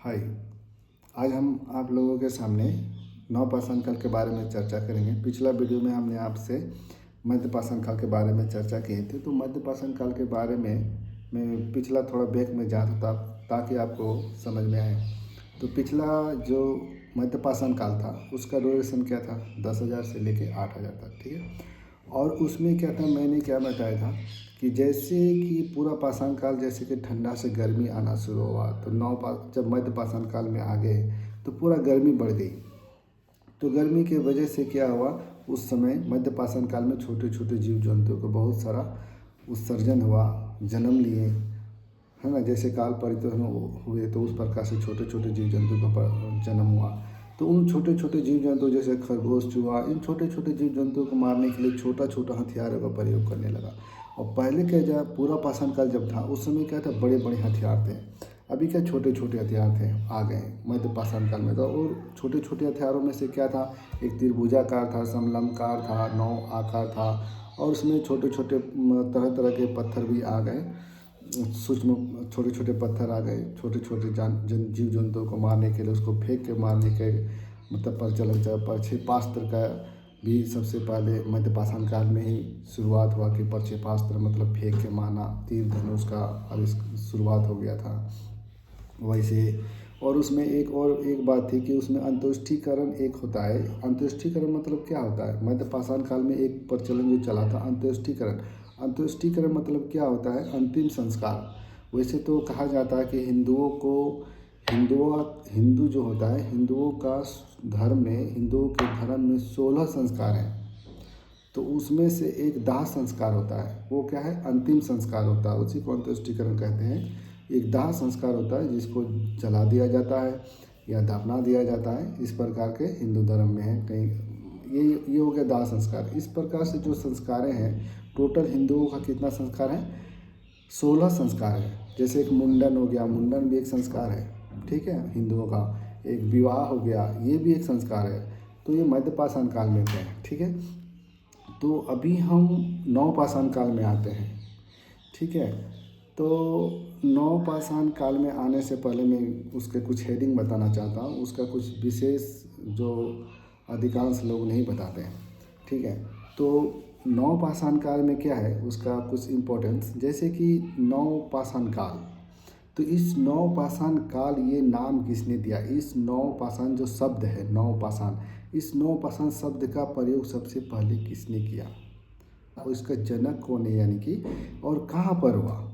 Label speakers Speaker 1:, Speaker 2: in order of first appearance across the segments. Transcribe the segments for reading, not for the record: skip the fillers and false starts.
Speaker 1: हाय। आज हम आप लोगों के सामने नवपाषाण काल के बारे में चर्चा करेंगे। पिछला वीडियो में हमने आपसे मध्यपाषाण काल के बारे में चर्चा किए थे, तो मध्यपाषाण काल के बारे में मैं पिछला थोड़ा बैक में जा रहा था ताकि आपको समझ में आए। तो पिछला जो मध्यपाषाण काल था उसका ड्यूरेशन क्या था, 10,000 से लेके 8,000 तक, ठीक है। और उसमें क्या था, मैंने क्या बताया था कि जैसे कि पूरा पाषाण काल जैसे कि ठंडा से गर्मी आना शुरू हुआ, तो जब मध्य पाषाण काल में आ गए तो पूरा गर्मी बढ़ गई। तो गर्मी के वजह से क्या हुआ, उस समय मध्य पाषाण काल में छोटे छोटे जीव जंतुओं को बहुत सारा उत्सर्जन हुआ, जन्म लिए, है ना। जैसे काल परिवर्तन हुए तो उस प्रकार से छोटे छोटे जीव जंतु का जन्म हुआ। तो उन छोटे छोटे जीव जंतु जैसे खरगोश, चूहा, इन छोटे छोटे जीव जंतुओं को मारने के लिए छोटा छोटा हथियारों का प्रयोग करने लगा। और पहले क्या, जब पूरा पाषाण काल जब था उस समय क्या था, बड़े बड़े हथियार थे। अभी क्या छोटे छोटे हथियार थे, आ गए मध्य पाषाण काल में। तो और छोटे छोटे हथियारों में से क्या था, एक त्रिभुजाकार था, समलंबकार था, 9 आकार था, और उसमें छोटे छोटे तरह तरह के पत्थर भी आ गए। सूक्ष्म छोटे छोटे पत्थर आ गए, छोटे छोटे जीव जंतुओं को मारने के लिए, उसको फेंक के मारने के मतलब प्रचलन चला। प्रक्षेपास्त्र का भी सबसे पहले मध्य पाषाण काल में ही शुरुआत हुआ कि प्रक्षेपास्त्र मतलब फेंक के मारना, तीर धनुष का शुरुआत हो गया था वैसे। और उसमें एक बात थी कि उसमें अंत्येष्टिकरण एक होता है। अंत्येष्टिकरण मतलब क्या होता है, मध्य पाषाण काल में एक प्रचलन जो चला था अंत्येष्टिकरण। अंत्येष्टिकरण मतलब क्या होता है, अंतिम संस्कार। वैसे तो कहा जाता है कि हिंदू जो होता है, हिंदुओं के धर्म में 16 संस्कार हैं। तो उसमें से एक दाह संस्कार होता है, वो क्या है, अंतिम संस्कार होता है, उसी को अंत्येष्टिकरण कहते हैं। एक दाह संस्कार होता है जिसको जला दिया जाता है या दफना दिया जाता है, इस प्रकार के हिंदू धर्म में है कहीं। ये हो गया दाह संस्कार। इस प्रकार से जो संस्कारें हैं, टोटल हिंदुओं का कितना संस्कार है, 16 संस्कार है। जैसे एक मुंडन हो गया, मुंडन भी एक संस्कार है, ठीक है, हिंदुओं का। एक विवाह हो गया, ये भी एक संस्कार है। तो ये मध्य पाषाण काल में थे, ठीक है। तो अभी हम नवपाषाण काल में आते हैं, ठीक है। तो नवपाषाण काल में आने से पहले मैं उसके कुछ हेडिंग बताना चाहता हूँ, उसका कुछ विशेष जो अधिकांश लोग नहीं बताते हैं, ठीक है। तो नवपाषाण काल में क्या है, उसका कुछ इम्पोर्टेंस, जैसे कि नवपाषाण काल। तो इस नवपाषाण काल ये नाम किसने दिया, इस नवपाषाण जो शब्द है नवपाषाण, इस नवपाषाण शब्द का प्रयोग सबसे पहले किसने किया और इसका जनक कौन है, यानी कि और कहाँ पर हुआ।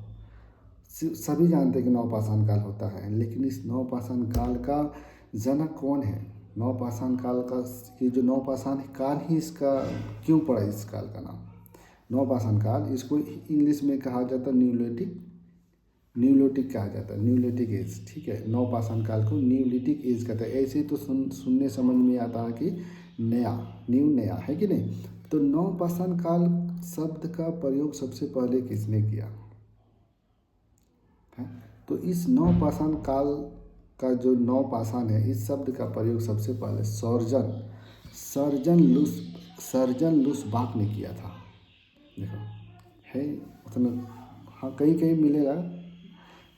Speaker 1: सभी जानते हैं कि नवपाषाण काल होता है, लेकिन इस नवपाषाण काल का जनक कौन है। नवपाषाण काल का ये जो नवपाषाण काल ही इसका क्यों पड़ा, इस काल का नाम नवपाषाण काल। इसको इंग्लिश में कहा जाता है न्यूलिथिक कहा जाता है, न्यूलिथिक एज, ठीक है। नवपाषाण काल को न्यूलिथिक एज कहते हैं। ऐसे तो सुनने समझ में आता है कि नया है कि नहीं। तो नवपाषाण काल शब्द का प्रयोग सबसे पहले किसने किया है। तो इस नवपाषाण काल का जो नवपाषाण है, इस शब्द का प्रयोग सबसे पहले सर्जन लुसबाक ने किया था। देखो है मतलब, हाँ कहीं कहीं मिलेगा।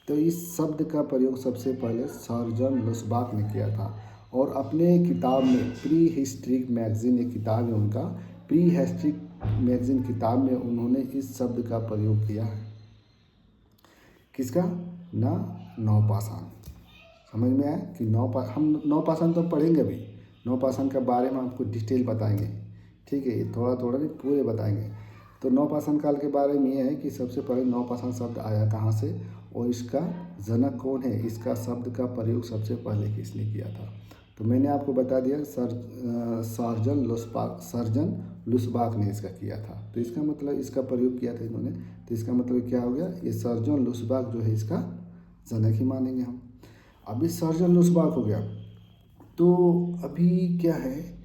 Speaker 1: तो इस शब्द का प्रयोग सबसे पहले सर्जन लुसबाक ने किया था। और अपने किताब में प्री हिस्ट्रिक मैगजीन, एक किताब है उनका, प्री हिस्ट्रिक मैगजीन किताब में उन्होंने इस शब्द का प्रयोग किया है। किसका, नवपाषाण। समझ में आया कि हम नवपाषाण तो पढ़ेंगे अभी, नवपाषाण के बारे में आपको डिटेल बताएंगे, ठीक है। ये थोड़ा थोड़ा नहीं, पूरे बताएंगे। तो नवपाषाण काल के बारे में ये है कि सबसे पहले नवपाषाण शब्द आया कहाँ से और इसका जनक कौन है, इसका शब्द का प्रयोग सबसे पहले किसने किया था। तो मैंने आपको बता दिया, सर्जन लुसबाक ने इसका किया था। तो इसका मतलब इसका प्रयोग किया था इन्होंने, तो इसका मतलब क्या हो गया, ये सर्जन लुसबाक जो है इसका जनक ही मानेंगे हम। अभी सर्जन लुसबाक हो गया, तो अभी क्या है,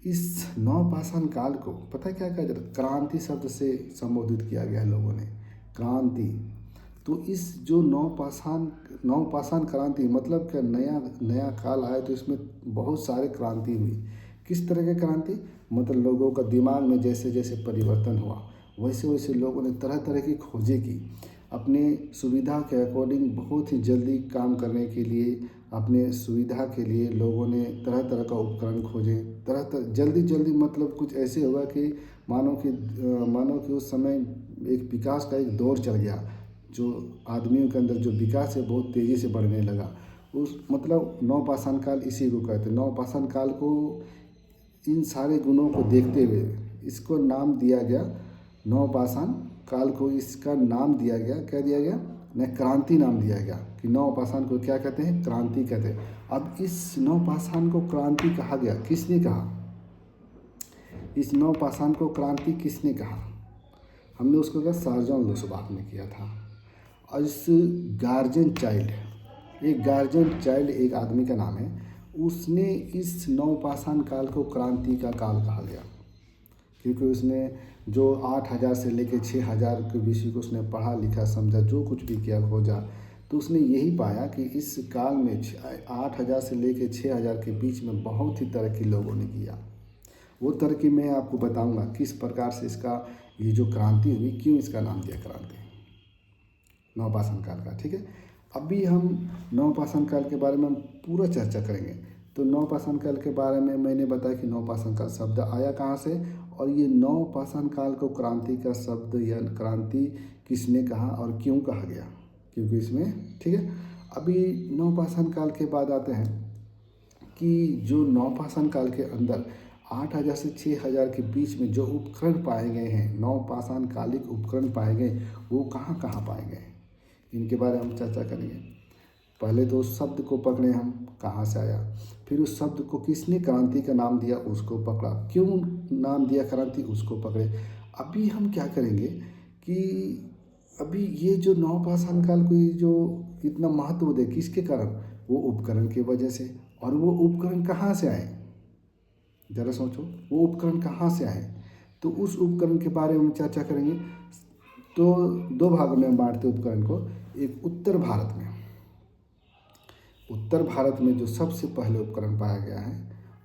Speaker 1: इस नवपाषाण काल को पता है क्या कहा जाता है, क्रांति शब्द से संबोधित किया गया है लोगों ने, क्रांति। तो इस जो नवपाषाण क्रांति मतलब क्या, नया काल आया तो इसमें बहुत सारे क्रांति हुई। किस तरह की क्रांति, मतलब लोगों का दिमाग में जैसे जैसे परिवर्तन हुआ, वैसे वैसे लोगों ने तरह तरह की खोजें की। अपने सुविधा के अकॉर्डिंग बहुत ही जल्दी काम करने के लिए, अपने सुविधा के लिए लोगों ने तरह तरह का उपकरण खोजे। तरह तरह जल्दी जल्दी मतलब कुछ ऐसे हुआ कि मानो कि उस समय एक विकास का एक दौर चल गया, जो आदमियों के अंदर जो विकास है बहुत तेज़ी से बढ़ने लगा। उस मतलब नवपाषाण काल इसी को कहते हैं। नवपाषाण काल को इन सारे गुणों को देखते हुए इसको नाम दिया गया नवपाषाण काल को। इसका नाम दिया गया, क्या दिया गया न, क्रांति नाम दिया गया कि नवपाषाण को क्या कहते हैं, क्रांति कहते हैं। अब इस नवपाषाण को क्रांति कहा गया, किसने कहा? इस नवपाषाण को क्रांति किसने कहा? हमने उसको कहा सर्जन लुसबाक ने किया था। और इस गार्जियन चाइल्ड, एक गार्जियन चाइल्ड एक आदमी का नाम है, उसने इस नवपाषाण काल को क्रांति का काल कहा गया, क्योंकि उसने जो 8000 से लेकर 6000 के विषय को उसने पढ़ा लिखा समझा, जो कुछ भी किया खोजा, तो उसने यही पाया कि इस काल में 8000 से लेकर 6000 के बीच में बहुत ही तरक्की लोगों ने किया। वो तरक्की मैं आपको बताऊंगा किस प्रकार से इसका ये जो क्रांति हुई, क्यों इसका नाम दिया क्रांति नवपाषाण काल का। ठीक है, अभी हम नवपाषाण काल के बारे में हम पूरा चर्चा करेंगे। तो नवपाषाण काल के बारे में मैंने बताया कि नवपाषाण काल शब्द आया कहाँ से, और ये नवपाषाण काल को क्रांति का शब्द या क्रांति किसने कहा और क्यों कहा गया, क्योंकि इसमें, ठीक है। अभी नवपाषाण काल के बाद आते हैं कि जो नवपाषाण काल के अंदर 8000 से 6000 के बीच में जो उपकरण पाए गए हैं, नवपाषाण कालिक उपकरण पाए गए, वो कहाँ कहाँ पाए गए, इनके बारे में हम चर्चा करेंगे। पहले तो उस शब्द को पकड़े हम, कहाँ से आया, फिर उस शब्द को किसने क्रांति का नाम दिया उसको पकड़ा, क्यों नाम दिया क्रांति उसको पकड़े। अभी हम क्या करेंगे कि अभी ये जो नवपाषाण काल को ये जो इतना महत्व दे, किसके कारण, वो उपकरण की वजह से। और वो उपकरण कहाँ से आए, ज़रा सोचो, वो उपकरण कहाँ से आए, तो उस उपकरण के बारे में हम चर्चा करेंगे। तो दो भागों में हम बांटते उपकरण को, एक उत्तर भारत में, उत्तर भारत में जो सबसे पहले उपकरण पाया गया है,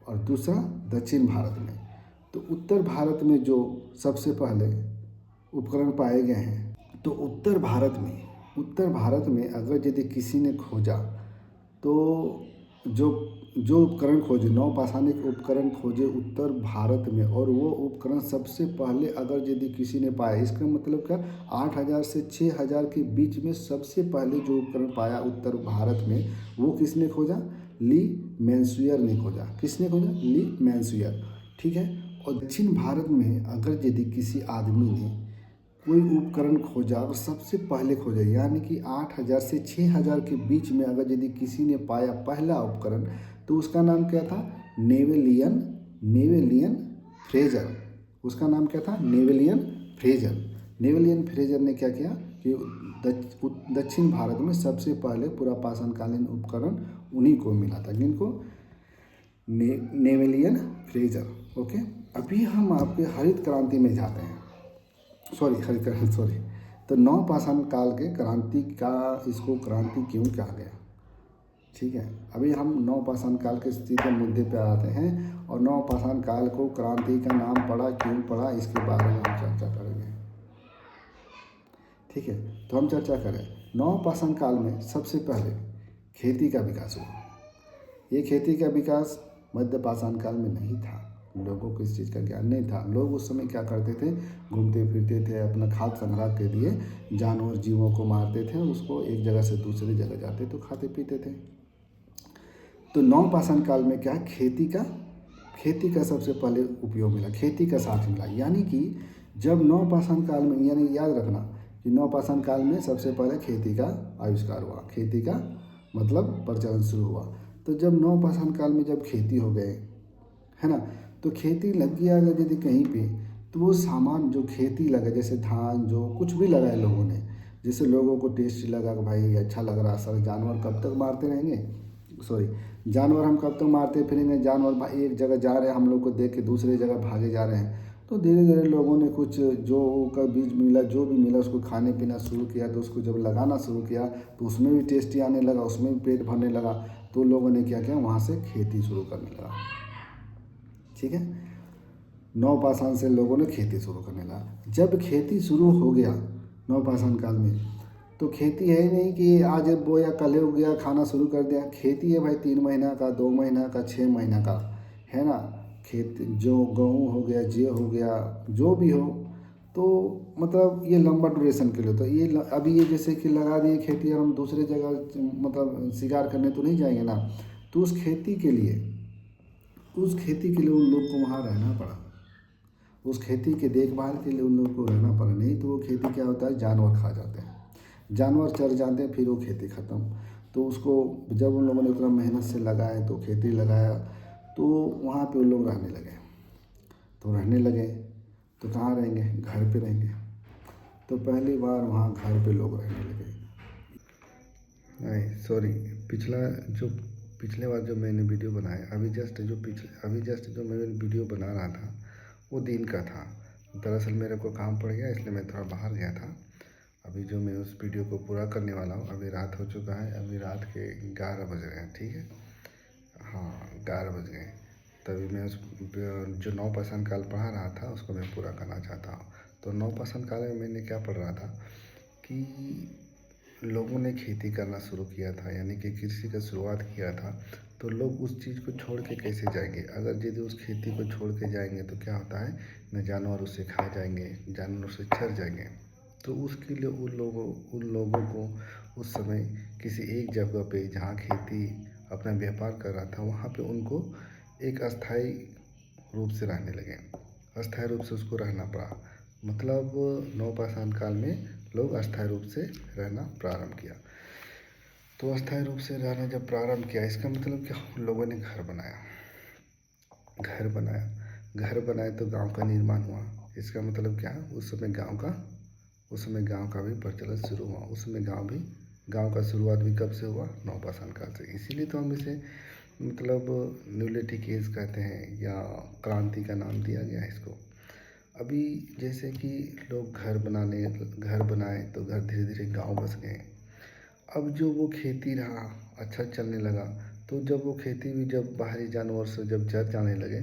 Speaker 1: और दूसरा दक्षिण भारत में। तो उत्तर भारत में जो सबसे पहले उपकरण पाए गए हैं, तो उत्तर भारत में अगर यदि किसी ने खोजा, तो जो उपकरण खोजे, नवपाषाणिक उपकरण खोजे उत्तर भारत में, और वो उपकरण सबसे पहले अगर यदि किसी ने पाया, इसका मतलब क्या, 8000 से 6000 के बीच में सबसे पहले जो उपकरण पाया उत्तर भारत में, वो किसने खोजा, ली मैनस्वियर ने खोजा। किसने खोजा, ली मैनस्वियर। ठीक है। और दक्षिण भारत में अगर यदि किसी आदमी ने कोई उपकरण खोजा और सबसे पहले खोजा, यानी कि 8000 से 6000 के बीच में अगर यदि किसी ने पाया पहला उपकरण, तो उसका नाम क्या था, नेवेलियन फ्रेजर। उसका नाम क्या था, नेवेलियन फ्रेजर। नेवेलियन फ्रेजर ने क्या किया कि दक्षिण भारत में सबसे पहले पूरा पाषाणकालीन उपकरण उन्हीं को मिला था, जिनको नेवेलियन फ्रेजर। ओके, अभी हम आपके हरित क्रांति में जाते हैं, सॉरी। तो नवपाषाण काल के क्रांति का, इसको क्रांति क्यों कहा गया, ठीक है। अभी हम नवपाषाण काल के सीधे मुद्दे पे आते हैं, और नवपाषाण काल को क्रांति का नाम पड़ा, क्यों पड़ा, इसके बारे में हम चर्चा करेंगे। ठीक है, तो हम चर्चा करें। नवपाषाण काल में सबसे पहले खेती का विकास हुआ। ये खेती का विकास मध्य पाषाण काल में नहीं था, लोगों को इस चीज़ का ज्ञान नहीं था। लोग उस समय क्या करते थे, घूमते फिरते थे, अपना खाद्य संग्रह के लिए जानवर जीवों को मारते थे, उसको एक जगह से दूसरी जगह जाते तो खाते पीते थे। तो नवपाषाण काल में क्या, खेती का सबसे पहले उपयोग मिला, खेती का साथ मिला। यानी कि जब नवपाषाण काल में, यानी याद रखना कि नवपाषाण काल में सबसे पहले खेती का आविष्कार हुआ, खेती का मतलब प्रचलन शुरू हुआ। तो जब नवपाषाण काल में जब खेती हो गए, है ना, तो खेती लग गया अगर यदि कहीं पे, तो वो सामान जो खेती लगा, जैसे धान, जो कुछ भी लगाए लोगों ने, जैसे लोगों को टेस्टी लगा कि भाई अच्छा लग रहा, सर जानवर कब तक मारते रहेंगे, जानवर हम कब तक मारते फिरेंगे, जानवर भाई एक जगह जा रहे हैं, हम लोग को देख के दूसरी जगह भागे जा रहे हैं। तो धीरे धीरे लोगों ने कुछ जो का बीज मिला, जो भी मिला, उसको खाने पीना शुरू किया। तो उसको जब लगाना शुरू किया तो उसमें भी टेस्टी आने लगा, उसमें भी पेट भरने लगा। तो लोगों ने क्या किया, वहाँ से खेती शुरू करने लगा। ठीक है, नवपाषाण से लोगों ने खेती शुरू करने लगा। जब खेती शुरू हो गया नवपाषाण काल में, तो खेती है ही नहीं कि आज बोया कल हो गया खाना शुरू कर दिया। खेती है भाई 3 महीना का, 2 महीना का, 6 महीना का, है ना। खेत जो गेहूँ हो गया, जे हो गया, जो भी हो, तो मतलब ये लंबा ड्यूरेशन के लिए। तो ये अभी ये जैसे कि लगा दिए खेती और हम दूसरे जगह मतलब शिकार करने तो नहीं जाएंगे ना। तो उस खेती के लिए उन लोग को वहाँ रहना पड़ा। उस खेती के देखभाल के लिए उन लोग को रहना पड़ा, नहीं तो वो खेती क्या होता है, जानवर खा जाते हैं, जानवर चर जाते हैं, फिर वो खेती ख़त्म। तो उसको जब उन लोगों ने उतना मेहनत से लगाए तो खेती लगाया, तो वहाँ पे उन लोग रहने लगे। तो रहने लगे तो कहाँ रहेंगे, घर पे रहेंगे। तो पहली बार वहाँ घर पे लोग रहने लगे। नहीं सॉरी, पिछला जो पिछले बार जो मैंने वीडियो बनाया, अभी जस्ट जो मैं वीडियो बना रहा था वो दिन का था। दरअसल मेरे को काम पड़ गया, इसलिए मैं थोड़ा बाहर गया था। अभी जो मैं उस वीडियो को पूरा करने वाला हूँ, अभी रात हो चुका है, अभी रात के 11 बज रहे हैं, ठीक है। हाँ 11 बज गए। तभी मैं उस जो 9% काल पढ़ा रहा था उसको मैं पूरा करना चाहता हूँ। तो 9% काल में मैंने क्या पढ़ रहा था कि लोगों ने खेती करना शुरू किया था, यानी कि कृषि का शुरुआत किया था। तो लोग उस चीज़ को छोड़ के कैसे जाएंगे, अगर यदि उस खेती को छोड़ के जाएंगे तो क्या होता है, न जानवर उससे खा जाएंगे, जानवर उससे चर जाएंगे। तो उसके लिए उन लोगों को उस समय किसी एक जगह पे जहाँ खेती अपना व्यापार कर रहा था वहाँ पे उनको एक अस्थाई रूप से रहने लगे, अस्थाई रूप से उसको रहना पड़ा। मतलब नवपाषाण काल में लोग अस्थाई रूप से रहना प्रारंभ किया। तो अस्थाई रूप से रहना जब प्रारंभ किया, इसका मतलब क्या, लोगों ने घर बनाया, घर बनाया, घर बनाए तो गांव का निर्माण हुआ। इसका मतलब क्या है, उस समय गांव का भी प्रचलन शुरू हुआ। उस समय गांव का शुरुआत भी कब से हुआ, नवपाषाण काल से। इसीलिए तो हम इसे मतलब न्यूलिथिक एज कहते हैं, या क्रांति का नाम दिया गया है इसको। अभी जैसे कि लोग घर बनाए तो घर धीरे धीरे गांव बस गए। अब जो वो खेती रहा अच्छा चलने लगा, तो जब वो खेती भी जब बाहरी जानवर से जब चर जाने लगे,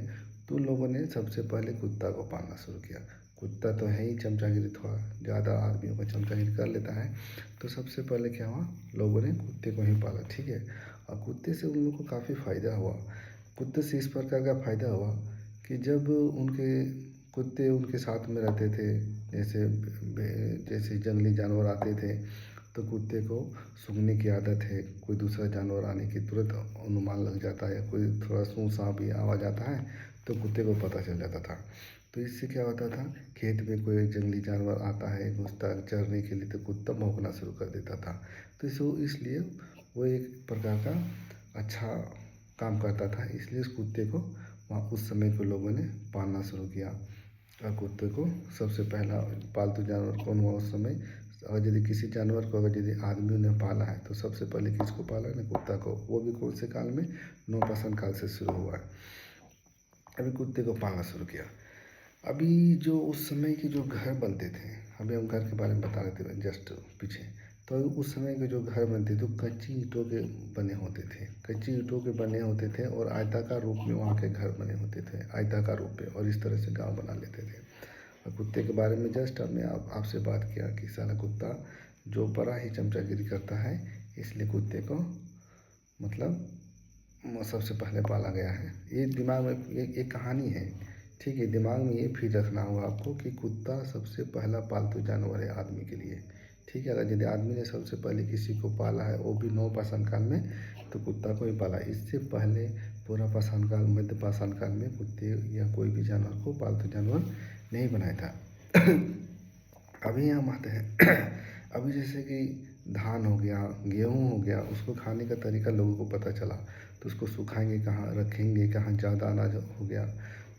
Speaker 1: तो लोगों ने सबसे पहले कुत्ता को पालना शुरू किया। कुत्ता तो है ही चमचागिरी, थोड़ा ज़्यादा आदमियों को चमचागिरी कर लेता है। तो सबसे पहले क्या हुआ, लोगों ने कुत्ते को ही पाला, ठीक है। और कुत्ते से उन लोगों को काफ़ी फ़ायदा हुआ। कुत्ते से इस प्रकार का फ़ायदा हुआ कि जब कुत्ते उनके साथ में रहते थे, जैसे जंगली जानवर आते थे तो कुत्ते को सूंघने की आदत है। कोई दूसरा जानवर आने की तुरंत अनुमान लग जाता है, कोई थोड़ा सूं साँ भी आवाज़ आता है तो कुत्ते को पता चल जाता था। तो इससे क्या होता था, खेत में कोई जंगली जानवर आता है घुसता चरने के लिए तो कुत्ता भौंकना शुरू कर देता था। तो इसलिए वो एक प्रकार का अच्छा काम करता था, इसलिए उस कुत्ते को वहाँ उस समय के लोगों ने पालना शुरू किया। और कुत्ते को सबसे पहला पालतू जानवर कौन हुआ उस समय, और यदि किसी जानवर को अगर यदि आदमियों ने पाला है तो सबसे पहले किसको पाला है, कुत्ता को। वो भी कौन से काल में, नवपाषाण काल से शुरू हुआ है। अभी कुत्ते को पालना शुरू किया। अभी जो उस समय के जो घर बनते थे, अभी हम घर के बारे में बता रहे थे जस्ट पीछे। तो उस समय के जो घर बनते तो कच्ची ईंटों के बने होते थे और आयताकार रूप में वहाँ के घर बने होते थे, आयताकार रूप में, और इस तरह से गांव बना लेते थे। और कुत्ते के बारे में जस्ट हमने आपसे बात किया कि साला कुत्ता जो बड़ा ही चमचागिरी करता है, इसलिए कुत्ते को मतलब सबसे पहले पाला गया है। ये दिमाग में एक कहानी है, ठीक है। दिमाग में ये फिट रखना होगा आपको कि कुत्ता सबसे पहला पालतू जानवर है आदमी के लिए, ठीक है। अगर यदि आदमी ने सबसे पहले किसी को पाला है, वो भी नवपाषाण काल में, तो कुत्ता को ही पाला। इससे पहले पूरा पाषाण काल, मध्य पाषाण काल में कुत्ते या कोई भी जानवर को पालतू जानवर नहीं बनाया था। अभी हम आते हैं अभी जैसे कि धान हो गया, गेहूँ हो गया, उसको खाने का तरीका लोगों को पता चला। तो उसको सुखाएंगे कहाँ, रखेंगे कहाँ, ज़्यादा अनाज हो गया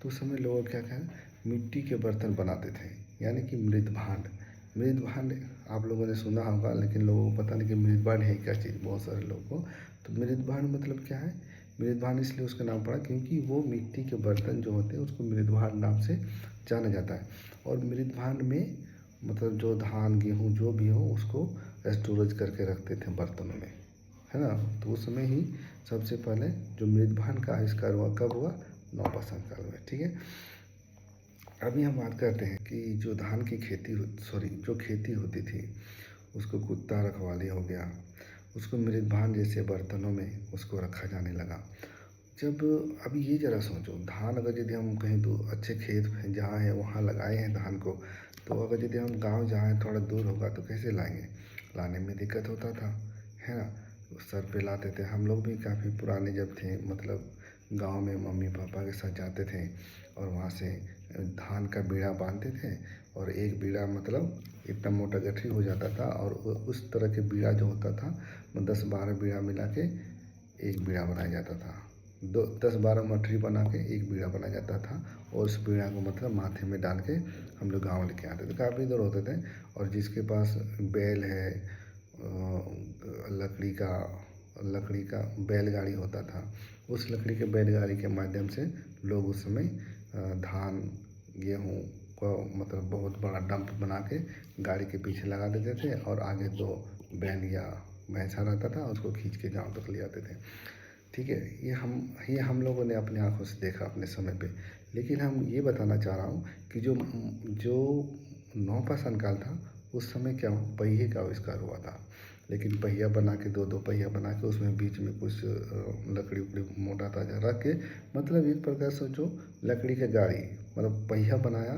Speaker 1: तो उस समय लोग क्या कहें, मिट्टी के बर्तन बनाते थे, यानी कि मृद भांड आप लोगों ने सुना होगा, लेकिन लोगों को पता नहीं कि मृद भांड है क्या चीज़, बहुत सारे लोगों को। तो मृद भांड मतलब क्या है, मृद भांड इसलिए उसका नाम पड़ा क्योंकि वो मिट्टी के बर्तन जो होते हैं उसको मृद भांड नाम से जाना जाता है। और मृद भांड में मतलब जो धान गेहूँ जो भी हो उसको स्टोरेज करके रखते थे बर्तनों में, है ना। तो उस समय ही सबसे पहले जो मृद भांड का आविष्कार हुआ, कब हुआ, नवपाषाण काल में, ठीक है। अभी हम बात करते हैं कि जो धान की खेती जो खेती होती थी उसको कुत्ता रखवाली हो गया, उसको मृदभान जैसे बर्तनों में उसको रखा जाने लगा। जब अभी ये ज़रा सोचो, धान अगर यदि हम कहीं अच्छे खेत जहाँ है वहाँ लगाए हैं धान को, तो अगर यदि हम गांव जाएँ थोड़ा दूर होगा तो कैसे लाएंगे? लाने में दिक्कत होता था, है ना? सर पे लाते थे। हम लोग भी काफ़ी पुराने जब थे, मतलब गांव में मम्मी पापा के साथ जाते थे और वहाँ से धान का बीड़ा बांधते थे, और एक बीड़ा मतलब इतना मोटा गठरी हो जाता था, और उस तरह के बीड़ा जो होता था 10-12 बीड़ा मिला के एक बीड़ा बनाया जाता था। 10-12 मठरी बना के एक बीड़ा बनाया जाता था, और उस बीड़ा को मतलब माथे में डाल के हम लोग गाँव लेके आते थे। काफ़ी दूर होते थे, और जिसके पास बैल है, लकड़ी का बैलगाड़ी होता था, उस लकड़ी के बैलगाड़ी के माध्यम से लोग उस समय धान गेहूँ को मतलब बहुत बड़ा डंप बना के गाड़ी के पीछे लगा देते थे, और आगे 2 बैल या भैंसा रहता था, उसको खींच के गाँव तक ले आते थे। ठीक है, ये हम लोगों ने अपनी आँखों से देखा अपने समय पे। लेकिन हम ये बताना चाह रहा हूँ कि जो नौपाषाण काल था, उस समय क्या पहिए का आविष्कार हुआ था। लेकिन पहिया बना के 2-2 पहिया बना के उसमें बीच में कुछ लकड़ी उकड़ी मोटा ताज़ा रख के, मतलब एक प्रकार सोचो लकड़ी की गाड़ी, मतलब पहिया बनाया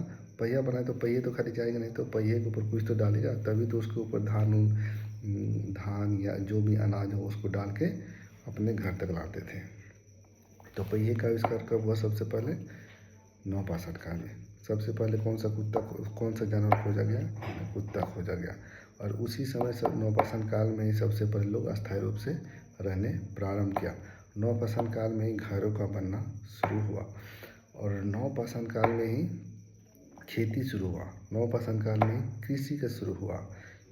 Speaker 1: तो पहिए तो खाली जाएगा नहीं, तो पहिए के ऊपर कुछ तो डालेगा, तभी तो उसके ऊपर धान या जो भी अनाज हो उसको डाल के अपने घर तक लाते थे। तो पहिए का आविष्कार कब हुआ? सबसे पहले नौपाषाण काल में। सबसे पहले कौन सा जानवर खोजा गया? कुत्ता खोजा गया। और उसी समय सब नौपाषाण काल में ही सबसे पहले लोग अस्थायी रूप से रहने प्रारंभ किया। नौपाषाण काल में ही घरों का बनना शुरू हुआ, और नौपाषाण काल में ही खेती शुरू हुआ, नौपाषाण काल में ही कृषि का शुरू हुआ।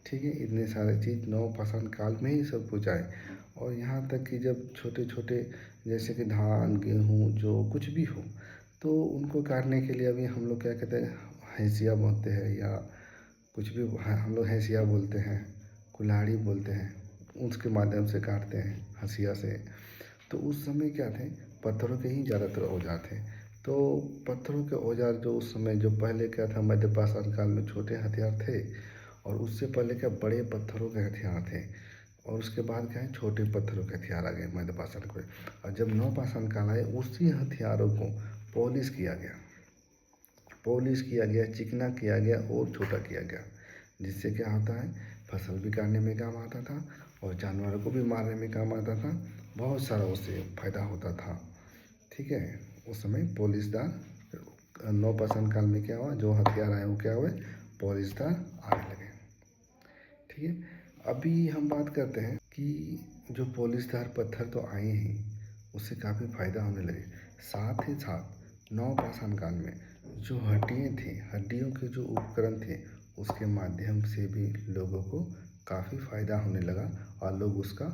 Speaker 1: ठीक है, इतने सारे चीज़ नौपाषाण काल में ही सब कुछ आए। और यहाँ तक कि जब छोटे छोटे जैसे कि धान गेहूँ जो कुछ भी हो, तो उनको काटने के लिए अभी हम लोग क्या कहते हैं, हैंसिया बोलते हैं, या कुछ भी हम लोग हैंसिया बोलते हैं, कुल्हाड़ी बोलते हैं, उसके माध्यम से काटते हैं हंसिया से। तो उस समय क्या थे, पत्थरों के ही ज़्यादातर औजार थे। तो पत्थरों के औजार जो उस समय जो पहले क्या था, मध्यपाषाण काल में छोटे हथियार थे, और उससे पहले क्या बड़े पत्थरों के हथियार थे, और उसके बाद क्या है छोटे पत्थरों के हथियार आ गए मध्यपाषाण के। और जब नवपाषाण काल आए, उसी हथियारों को पॉलिश किया गया, चिकना किया गया और छोटा किया गया, जिससे क्या होता है, फसल भी काटने में काम आता था और जानवरों को भी मारने में काम आता था। बहुत सारा उससे फायदा होता था। ठीक है, उस समय पॉलिशदार नवपाषाण काल में क्या हुआ, जो हथियार आए वो क्या हुए, पॉलिशदार आने लगे। ठीक है, अभी हम बात करते हैं कि जो पॉलिशदार पत्थर तो आए ही, उससे काफ़ी फायदा होने लगे। साथ ही साथ नवपाषाण काल में जो हड्डियाँ थी, हड्डियों के जो उपकरण थे, उसके माध्यम से भी लोगों को काफ़ी फायदा होने लगा, और लोग उसका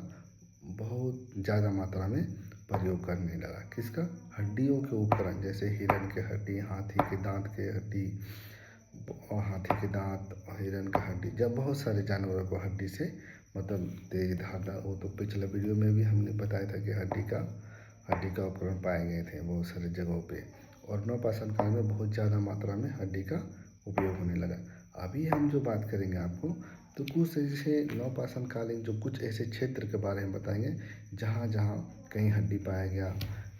Speaker 1: बहुत ज़्यादा मात्रा में प्रयोग करने लगा। किसका? हड्डियों के उपकरण, जैसे हिरण के हड्डी, हाथी के दांत के हड्डी, और हाथी के दांत और हिरण का हड्डी, जब बहुत सारे जानवरों को हड्डी से मतलब तेज धारदार, वो तो पिछले वीडियो में भी हमने बताया था कि हड्डी का उपकरण पाए गए थे बहुत सारे जगहों पे। और नवपाषाण काल में बहुत ज़्यादा मात्रा में हड्डी का उपयोग होने लगा। अभी हम जो बात करेंगे आपको, तो कुछ ऐसे नवपाषाण कालीन जो कुछ ऐसे क्षेत्र के बारे में बताएंगे जहाँ जहाँ कहीं हड्डी पाया गया,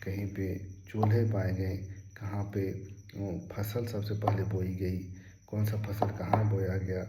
Speaker 1: कहीं पे चूल्हे पाए गए, कहाँ पे फसल सबसे पहले बोई गई, कौन सा फसल कहाँ बोया गया,